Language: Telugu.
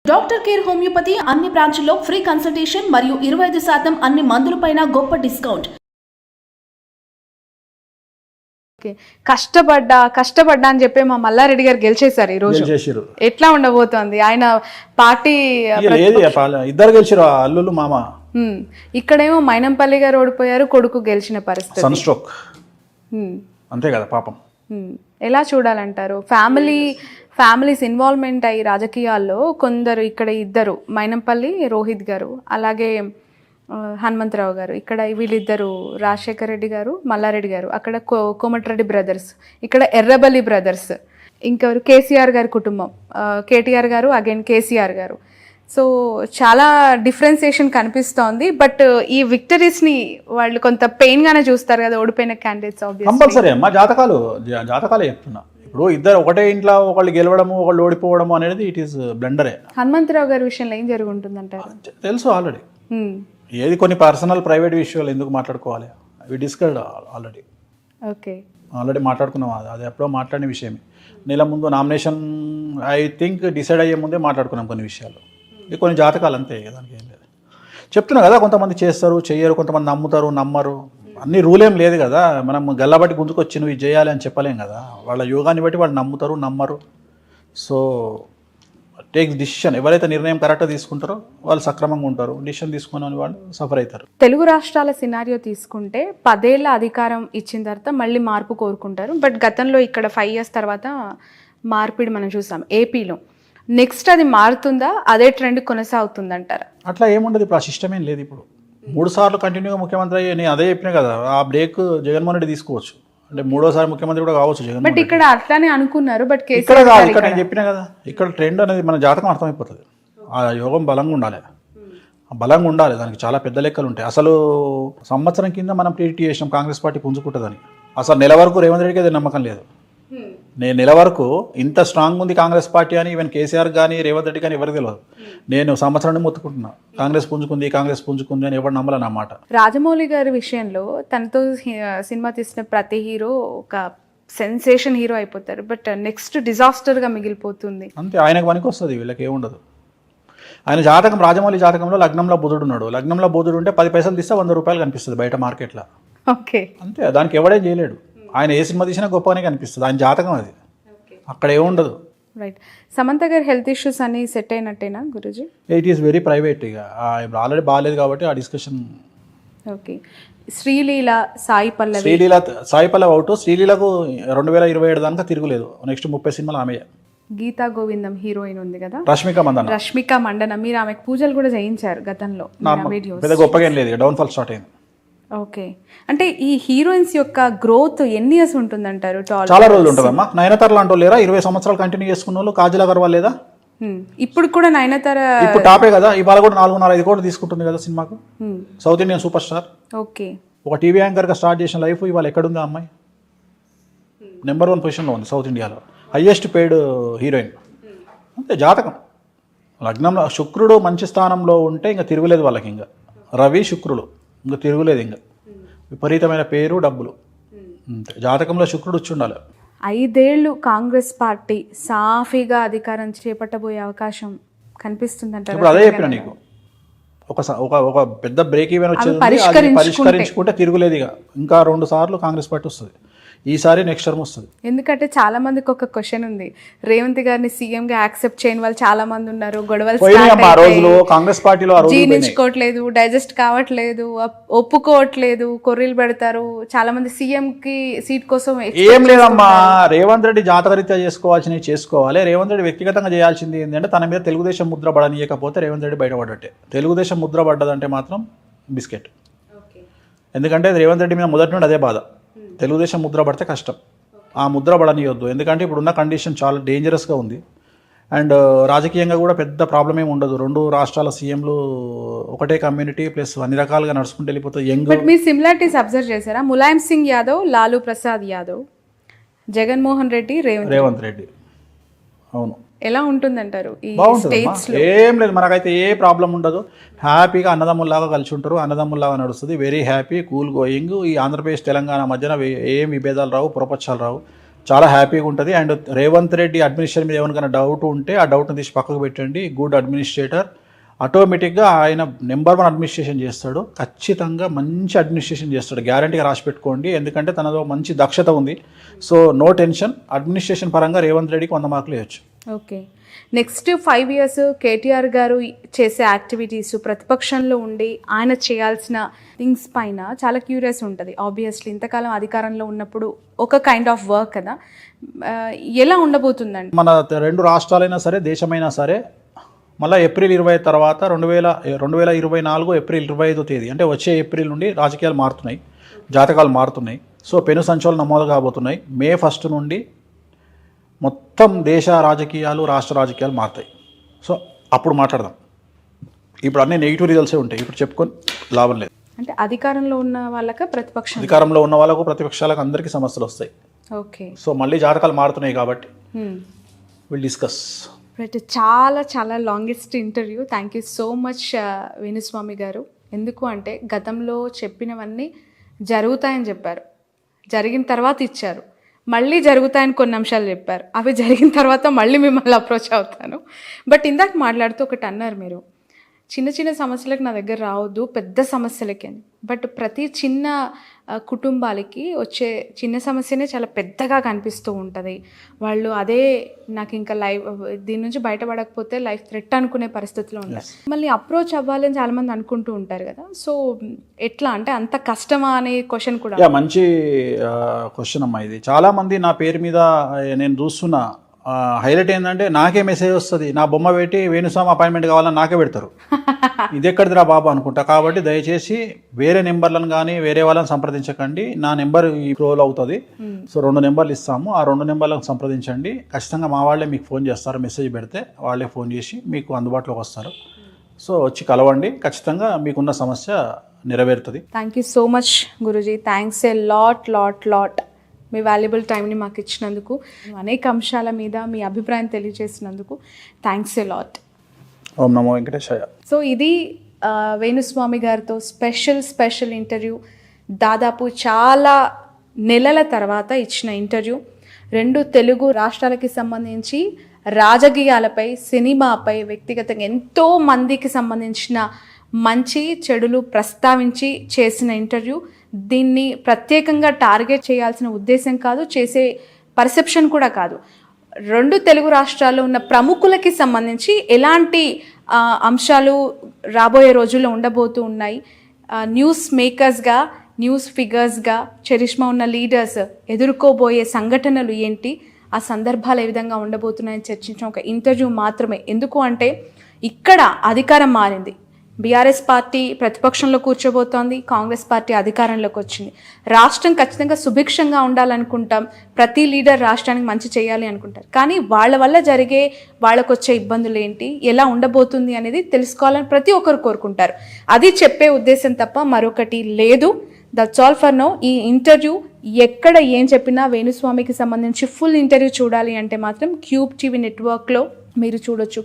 డాక్టర్ కేర్ హోమియోపతి అన్ని బ్రాంచ్ల్లో ఫ్రీ కన్సల్టేషన్ మరియు 25% అన్ని మందులపైన గొప్ప డిస్కౌంట్. కష్టపడ్డా అని చెప్పి మా మల్లారెడ్డి గారు గెలిచేశారు ఈ రోజు. ఎట్లా ఉండబోతోంది ఆయన పార్టీ? ఇద్దరు గెలిచారు, అల్లులు మామ. ఇక్కడేమో మైనంపల్లి గారు ఓడిపోయారు, కొడుకు గెలిచిన పరిస్థితి. సన్ స్ట్రోక్ అంతే కదా పాపం. ఎలా చూడాలంటారు? ఫ్యామిలీస్ ఇన్వాల్వ్మెంట్ అయ్యి రాజకీయాల్లో కొందరు, ఇక్కడ ఇద్దరు మైనంపల్లి రోహిత్ గారు, అలాగే హనుమంతరావు గారు, ఇక్కడ వీళ్ళిద్దరు రాజశేఖర రెడ్డి గారు, మల్లారెడ్డి గారు, అక్కడ కోమటిరెడ్డి బ్రదర్స్, ఇక్కడ ఎర్రబల్లి బ్రదర్స్, ఇంకెవరు కేసీఆర్ గారి కుటుంబం, కేటీఆర్ గారు అగైన్ కేసీఆర్ గారు. సో చాలా డిఫరెన్సియేషన్ కనిపిస్తోంది. బట్ ఈ విక్టరీస్ని వాళ్ళు కొంత పెయిన్గానే చూస్తారు కదా ఓడిపోయిన క్యాండిడేట్స్. కంపల్సరీ అమ్మా, జాతకాలే చెప్తున్నా. ఇప్పుడు ఇద్దరు ఒకటే ఇంట్లో ఒకళ్ళు గెలవడము ఒకళ్ళు ఓడిపోవడము అనేది ఇట్ ఈస్ బ్లండరే. హనుమంతరావు గారి విషయంలో ఏం జరుగుంటుందంటారు? తెలుసు ఆల్రెడీ. ఏది కొన్ని పర్సనల్ ప్రైవేట్ విషయాలు ఎందుకు మాట్లాడుకోవాలి? అవి డిస్కస్డ్ ఆల్రెడీ. ఓకే, ఆల్రెడీ మాట్లాడుకున్నాం. అది ఎప్పుడో మాట్లాడిన విషయమే. నెల ముందు నామినేషన్ ఐ థింక్ డిసైడ్ అయ్యే ముందే మాట్లాడుకున్నాం కొన్ని విషయాలు. ఇది కొన్ని జాతకాలు అంతే, దానికి ఏం లేదు. చెప్తున్నా కదా, కొంతమంది చేస్తారు చెయ్యరు, కొంతమంది నమ్ముతారు నమ్మరు. అన్ని రూల్ ఏం లేదు కదా. మనం గల్లబట్టి గుంజుకొచ్చి నువ్వు ఇది చేయాలి అని చెప్పలేం కదా. వాళ్ళ యోగాన్ని బట్టి వాళ్ళు నమ్ముతారు నమ్మరు. So take decision. ఎవరైతే నిర్ణయం కరెక్ట్గా తీసుకుంటారో వాళ్ళు సక్రమంగా ఉంటారు. డిసిషన్ తీసుకుని వాళ్ళు సఫర్ అవుతారు. తెలుగు రాష్ట్రాల సినారియో తీసుకుంటే 10 ఏళ్ళ అధికారం ఇచ్చిన తర్వాత మళ్ళీ మార్పు కోరుకుంటారు. బట్ గతంలో ఇక్కడ 5 years తర్వాత మార్పిడి మనం చూసాం ఏపీలో. నెక్స్ట్ అది మారుతుందా? అదే ట్రెండ్ కొనసాగుతుందంటారా? అట్లా ఏముండదు. ఇప్పుడు ఆ సిస్టమ్ ఏం లేదు. ఇప్పుడు 3 సార్లు కంటిన్యూగా ముఖ్యమంత్రి అయ్యి నేను అదే చెప్పినా కదా, ఆ బ్రేక్ జగన్మోహన్ రెడ్డి తీసుకోవచ్చు. అంటే 3వ ముఖ్యమంత్రి కూడా కావచ్చు జగన్. బట్ ఇక్కడ అట్లానే అనుకున్నారు. బట్ ఇక్కడ కాదు, ఇక్కడ నేను చెప్పినా కదా, ఇక్కడ ట్రెండ్ అనేది మన జాతకం అర్థమైపోతుంది. ఆ యోగం బలంగా ఉండాలి, బలంగా ఉండాలి. దానికి చాలా పెద్ద లెక్కలు ఉంటాయి. అసలు సంవత్సరం కింద మనం ప్రిడిక్ట్ చేసినాం కాంగ్రెస్ పార్టీ పుంజుకుంటుందని. అసలు నెల వరకు రేవంత్ రెడ్డికి అది నమ్మకం లేదు. నేను నెల వరకు ఇంత స్ట్రాంగ్ ఉంది కాంగ్రెస్ పార్టీ అని ఈవెన్ కేసీఆర్ కానీ రేవంత్ రెడ్డి కానీ ఎవరికి తెలియదు. నేను సంవత్సరాన్ని మొత్తుకుంటున్నా కాంగ్రెస్ పుంజుకుంది అని ఎవరు నమ్మలేను అన్నమాట. రాజమౌళి గారి విషయంలో తనతో సినిమా తీసిన ప్రతి హీరో ఒక సెన్సేషన్ హీరో అయిపోతారు. బట్ నెక్స్ట్ డిజాస్టర్గా మిగిలిపోతుంది. అంతే, ఆయనకు పనికి వస్తుంది, వీళ్ళకి ఏముండదు. ఆయన జాతకం, రాజమౌళి జాతకంలో లగ్నంలో బుధుడు ఉన్నాడు. లగ్నంలో బుధుడు ఉంటే 10 పైసలు తీస్తే 100 రూపాయలు కనిపిస్తుంది బయట మార్కెట్లో. ఓకే, అంతే, దానికి ఎవడేం చేయలేడు. ఆయన ఏ సినిమా తీసినా గొప్పగానే కనిపిస్తుంది. ఆయన జాతకం అది, అక్కడ ఏముండదు. రైట్. సమంత గారి హెల్త్ ఇష్యూస్ అని సెట్ అయినట్టేనా గురూజీ? It is very private. ఇక ఇప్పుడు ఆల్రెడీ బాగాలేదు కాబట్టి ఆ discussion. Okay. Sreeleela Sai Pallavi out. శ్రీలీలకు 2027 దాకా తిరుగులేదు. నెక్స్ట్ 30 సినిమాలు ఆమె. గీతా గోవిందం హీరోయిన్ ఉంది కదా, రష్మిక మండన, మీరు ఆమెకు పూజలు కూడా చేయించారు గతంలో. పెద్ద గొప్పగా ఏం లేదు, డౌన్ఫాల్ స్టార్ట్ అయింది. ఓకే, అంటే ఈ హీరోయిన్స్ యొక్క గ్రోత్ ఎన్ని ఇయర్స్ ఉంటుందంటారు? చాలా రోజులు ఉంటుందమ్మా. నయనతార లాంటి వాళ్ళు లేరా 20 సంవత్సరాలు కంటిన్యూ చేసుకున్న వాళ్ళు? కాజల్ అగర్వాల్ లేదా? ఇప్పుడు కూడా నయనతార ఇప్పుడు టాపే కదా. ఇవాళ కూడా 4.5 కోట్లు తీసుకుంటుంది కదా సినిమాకు. South Indian super star. Okay, ఒక టీవీ యాంకర్గా స్టార్ట్ చేసిన లైఫ్ ఇవాళ ఎక్కడుంది? అమ్మాయి నెంబర్ 1 పొజిషన్లో ఉంది సౌత్ ఇండియాలో, హైయెస్ట్ పెయిడ్ హీరోయిన్. అంతే, జాతకం. లగ్నంలో శుక్రుడు మంచి స్థానంలో ఉంటే ఇంకా తిరుగులేదు వాళ్ళకి. ఇంకా రవి శుక్రుడు ఇంకా తిరుగులేదు. ఇంకా విపరీతమైన పేరు డబ్బులు. జాతకంలో శుక్రుడు వచ్చి ఉండాలి. 5 ఏళ్ళు కాంగ్రెస్ పార్టీ సాఫీగా అధికారం చేపట్టబోయే అవకాశం కనిపిస్తుందంట. ఇప్పుడు అదే చెప్పిన నీకు, ఒక పెద్ద బ్రేక్ ఈవెన్ వచ్చేది, పరిష్కరించుకుంటే తిరుగులేదు. ఇక ఇంకా 2 సార్లు కాంగ్రెస్ పార్టీ వస్తుంది. ఈసారి నెక్స్ట్ టర్మ్ వస్తుంది. ఎందుకంటే చాలా మందికి ఒక క్వశ్చన్ ఉంది, రేవంత్ గారిని సీఎం గా యాక్సెప్ట్ చేయని వాళ్ళు చాలా మంది ఉన్నారు. గొడవలు కాంగ్రెస్ పార్టీలో జీర్ణించుకోవట్లేదు, డైజెస్ట్ కావట్లేదు, ఒప్పుకోవట్లేదు, కొర్రీలు పెడతారు. చాలా మంది సీఎం కి సీట్ కోసం ఏం లేదమ్మా. రేవంత్ రెడ్డి జాతకరీత్యా చేసుకోవాల్సినవి చేసుకోవాలి. రేవంత్ రెడ్డి వ్యక్తిగతంగా చేయాల్సింది ఏంటంటే తన మీద తెలుగుదేశం ముద్ర పడనీయకపోతే రేవంత్ రెడ్డి బయటపడ్డట్టే. తెలుగుదేశం ముద్ర పడ్డదంటే మాత్రం బిస్కెట్. ఎందుకంటే రేవంత్ రెడ్డి మీద మొదటి నుండి అదే బాధ, తెలుగుదేశం ముద్ర పడితే కష్టం. ఆ ముద్ర పడనియొద్దు. ఎందుకంటే ఇప్పుడున్న కండిషన్ చాలా డేంజరస్గా ఉంది. అండ్ రాజకీయంగా కూడా పెద్ద ప్రాబ్లం ఏమి ఉండదు. 2 రాష్ట్రాల సీఎంలు ఒకటే కమ్యూనిటీ ప్లస్ అన్ని రకాలుగా నడుచుకుంటూ వెళ్ళిపోతే యంగ్. బట్ మీరు సిమిలారిటీస్ అబ్జర్వ్ చేశారా? ములాయం సింగ్ యాదవ్, లాలూ ప్రసాద్ యాదవ్, జగన్మోహన్ రెడ్డి, రేవంత్ రెడ్డి. అవును, ఎలా ఉంటుందంటారు ఈ స్టేట్స్ లో? ఏం లేదు, మనకైతే ఏ ప్రాబ్లం ఉండదు. హ్యాపీగా అన్నదమ్ముల్లాగా కలిసి ఉంటారు, అన్నదమ్ముల్లాగా నడుస్తుంది. Very happy, cool going. ఈ ఆంధ్రప్రదేశ్ తెలంగాణ మధ్యన ఏం విభేదాలు రావు, పొరపక్షాలు రావు. చాలా హ్యాపీగా ఉంటుంది. అండ్ రేవంత్ రెడ్డి అడ్మినిస్ట్రేషన్ మీద ఎవరికైనా డౌట్ ఉంటే ఆ డౌట్ని తీసి పక్కకు పెట్టండి. గుడ్ అడ్మినిస్ట్రేటర్, ఆటోమేటిక్గా ఆయన నెంబర్ 1 అడ్మినిస్ట్రేషన్ చేస్తాడు. ఖచ్చితంగా మంచి అడ్మినిస్ట్రేషన్ చేస్తాడు, గ్యారంటీగా రాసి పెట్టుకోండి. ఎందుకంటే తనలో మంచి దక్షత ఉంది. సో నో టెన్షన్, అడ్మినిస్ట్రేషన్ పరంగా రేవంత్ రెడ్డికి 100 మార్కులు ఇవ్వచ్చు. ఓకే, నెక్స్ట్ 5 years కేటీఆర్ గారు చేసే యాక్టివిటీస్, ప్రతిపక్షంలో ఉండి ఆయన చేయాల్సిన థింగ్స్ పైన చాలా క్యూరియస్ ఉంటుంది. ఆబ్వియస్లీ ఇంతకాలం అధికారంలో ఉన్నప్పుడు ఒక కైండ్ ఆఫ్ వర్క్ కదా, ఎలా ఉండబోతుందండి? మన 2 రాష్ట్రాలైనా సరే, దేశమైనా సరే, మళ్ళీ ఏప్రిల్ 20 తర్వాత 2024 ఏప్రిల్ 25వ తేదీ అంటే వచ్చే ఏప్రిల్ నుండి రాజకీయాలు మారుతున్నాయి, జాతకాలు మారుతున్నాయి. సో పెను సంచలనం నమోదు కాబోతున్నాయి. మే 1 నుండి మొత్తం దేశ రాజకీయాలు, రాష్ట్ర రాజకీయాలు మారుతాయి. సో అప్పుడు మాట్లాడదాం. ఇప్పుడు అన్ని నెగిటివ్ రిజల్ట్సే ఉంటాయి. ఇప్పుడు చెప్పుకొని లాభం లేదు. అంటే అధికారంలో ఉన్న వాళ్ళక ప్రతిపక్షం, అధికారంలో ఉన్న వాళ్ళకు, ప్రతిపక్షాలకు అందరికీ సమస్యలు వస్తాయి. ఓకే, సో మళ్ళీ జాతకాలు మారుతున్నాయి కాబట్టి విల్ డిస్కస్. రైట్, చాలా చాలా longest interview. Thank you so much Venu Swamy గారు. ఎందుకు అంటే గతంలో చెప్పినవన్నీ జరుగుతాయని చెప్పారు, జరిగిన తర్వాత ఇచ్చారు, మళ్ళీ జరుగుతాయని కొన్ని అంశాలు చెప్పారు, అవి జరిగిన తర్వాత మళ్ళీ మిమ్మల్ని అప్రోచ్ అవుతాను. బట్ ఇందాక మాట్లాడుతూ ఒకటి అన్నారు మీరు, చిన్న చిన్న సమస్యలకు నా దగ్గర రావద్దు, పెద్ద సమస్యలకి అని. బట్ ప్రతి చిన్న కుటుంబాలకి వచ్చే చిన్న సమస్యనే చాలా పెద్దగా కనిపిస్తూ ఉంటుంది. వాళ్ళు అదే నాకు ఇంకా దీని నుంచి బయటపడకపోతే లైఫ్ థ్రెట్ అనుకునే పరిస్థితిలో ఉంటారు. మళ్ళీ అప్రోచ్ అవ్వాలి అని చాలామంది అనుకుంటూ ఉంటారు కదా. సో ఎట్లా అంటే అంత కష్టమా అనే క్వశ్చన్ కూడా. మంచి క్వశ్చన్ అమ్మా ఇది. చాలామంది నా పేరు మీద నేను చూస్తున్నా హైలైట్ ఏంటంటే నాకే మెసేజ్ వస్తుంది, నా బొమ్మ పెట్టి వేణుస్వామి అపాయింట్మెంట్ కావాలని నాకే పెడతారు. ఇది ఎక్కడిదిరా బాబు అనుకుంటా. కాబట్టి దయచేసి వేరే నెంబర్లను కానీ వేరే వాళ్ళని సంప్రదించకండి. నా నెంబర్ ఈ రోల్ అవుతుంది. సో 2 నెంబర్లు ఇస్తాము, ఆ 2 నెంబర్లను సంప్రదించండి. ఖచ్చితంగా మా వాళ్ళే మీకు ఫోన్ చేస్తారు. మెసేజ్ పెడితే వాళ్ళే ఫోన్ చేసి మీకు అందుబాటులోకి వస్తారు. సో వచ్చి కలవండి, ఖచ్చితంగా మీకున్న సమస్య నెరవేరుతుంది. Thank you so much Guruji. Thanks a lot. Me valuable టైంని మాకు ఇచ్చినందుకు, అనేక అంశాల మీద మీ అభిప్రాయం తెలియజేసినందుకు thanks a lot. Om Namo Venkatesaya. So ఇది వేణుస్వామి గారితో స్పెషల్ ఇంటర్వ్యూ. దాదాపు చాలా నెలల తర్వాత ఇచ్చిన ఇంటర్వ్యూ. 2 తెలుగు రాష్ట్రాలకి సంబంధించి రాజకీయాలపై, సినిమాపై, వ్యక్తిగతంగా ఎంతో మందికి సంబంధించిన మంచి చెడులు ప్రస్తావించి చేసిన ఇంటర్వ్యూ. దీన్ని ప్రత్యేకంగా టార్గెట్ చేయాల్సిన ఉద్దేశం కాదు, చేసే పర్సెప్షన్ కూడా కాదు. 2 తెలుగు రాష్ట్రాల్లో ఉన్న ప్రముఖులకి సంబంధించి ఎలాంటి అంశాలు రాబోయే రోజుల్లో ఉండబోతూ ఉన్నాయి, న్యూస్ మేకర్స్గా, న్యూస్ ఫిగర్స్గా చరిష్మా ఉన్న లీడర్స్ ఎదుర్కోబోయే సంఘటనలు ఏంటి, ఆ సందర్భాలు ఏ విధంగా ఉండబోతున్నాయని చర్చించిన ఒక ఇంటర్వ్యూ మాత్రమే. ఎందుకు అంటే ఇక్కడ అధికారం మారింది, బీఆర్ఎస్ పార్టీ ప్రతిపక్షంలో కూర్చోబోతోంది, కాంగ్రెస్ పార్టీ అధికారంలోకి వచ్చింది. రాష్ట్రం ఖచ్చితంగా సుభిక్షంగా ఉండాలనుకుంటాం, ప్రతి లీడర్ రాష్ట్రానికి మంచి చేయాలి అనుకుంటారు. కానీ వాళ్ళ వల్ల జరిగే, వాళ్ళకు వచ్చే ఇబ్బందులు ఏంటి, ఎలా ఉండబోతుంది అనేది తెలుసుకోవాలని ప్రతి ఒక్కరు కోరుకుంటారు. అది చెప్పే ఉద్దేశం తప్ప మరొకటి లేదు. That's all for now. ఈ ఇంటర్వ్యూ ఎక్కడ ఏం చెప్పినా వేణుస్వామికి సంబంధించి ఫుల్ ఇంటర్వ్యూ చూడాలి అంటే మాత్రం క్యూబ్ టీవీ నెట్వర్క్లో మీరు చూడొచ్చు.